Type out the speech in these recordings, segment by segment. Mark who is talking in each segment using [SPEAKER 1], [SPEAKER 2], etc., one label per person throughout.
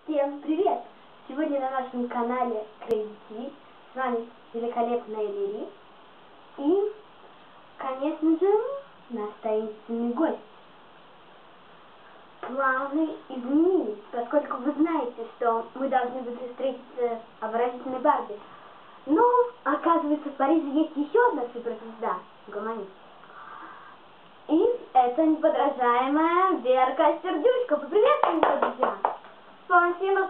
[SPEAKER 1] Всем привет! Сегодня на нашем канале Crazy TV с вами великолепная Лили и, конечно же, наш таинственный гость. Планы изменились, поскольку вы знаете, что мы должны были встретиться с обворожительной Барби. Но, оказывается, в Париже есть еще одна суперзвезда, гуманист. И это неподражаемая Верка Сердючка. Поприветствуем ее, друзья!
[SPEAKER 2] Спасибо,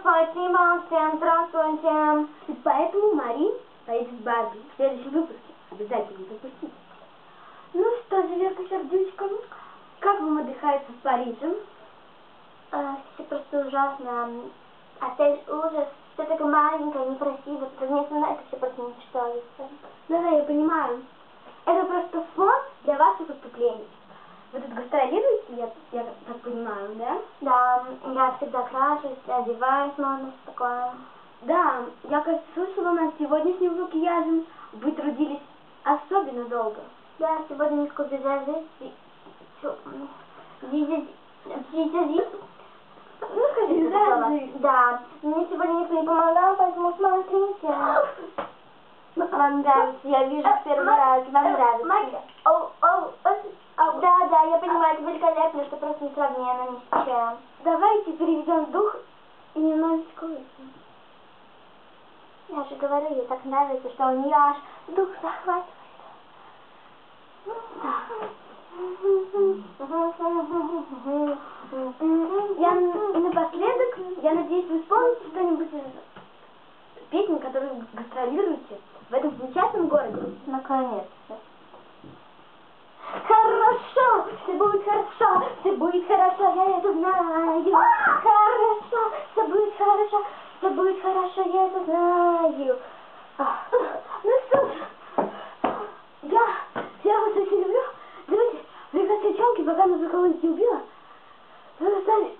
[SPEAKER 2] всем здравствуйте.
[SPEAKER 1] И поэтому Мари поедет с Барби в следующем выпуске. Обязательно не пропустите. Ну что же, Верка Сердючка, как вам отдыхается в Париже?
[SPEAKER 2] Все просто ужасно. Отель ужас. Все такое маленькое, некрасиво. Вместо на это все просто не читается.
[SPEAKER 1] Да, я понимаю. Это просто фон для ваших выступлений. Вы тут гастролируете, я так понимаю, да?
[SPEAKER 2] Да, я всегда крашусь, одеваюсь, модно, все такое.
[SPEAKER 1] Да, я, кажется, слышала, над сегодняшним макияжем вы трудились особенно долго.
[SPEAKER 2] Да, сегодня несколько визажист.
[SPEAKER 1] Ну, скажи, визажист.
[SPEAKER 2] Да, мне сегодня никто не помогал, поэтому смотрите. Вам нравится, я вижу в первый раз, вам нравится. Да, я понимаю, это великолепно, это просто несравненно ни с чем.
[SPEAKER 1] Давайте переведем дух и немножечко выпьем.
[SPEAKER 2] Я же говорю, ей так нравится, что у нее аж дух захватывает.
[SPEAKER 1] И напоследок, я надеюсь, вы вспомните что-нибудь из песен, которые вы гастролируете в этом замечательном городе.
[SPEAKER 2] Наконец-то.
[SPEAKER 1] Хорошо, все будет хорошо, все будет хорошо, я это знаю. Хорошо, все будет хорошо, все будет хорошо, я это знаю. Ну что ж, я вас очень люблю. Давайте, прекрасные девчонки, пока она за кого-нибудь не убила. Вы стали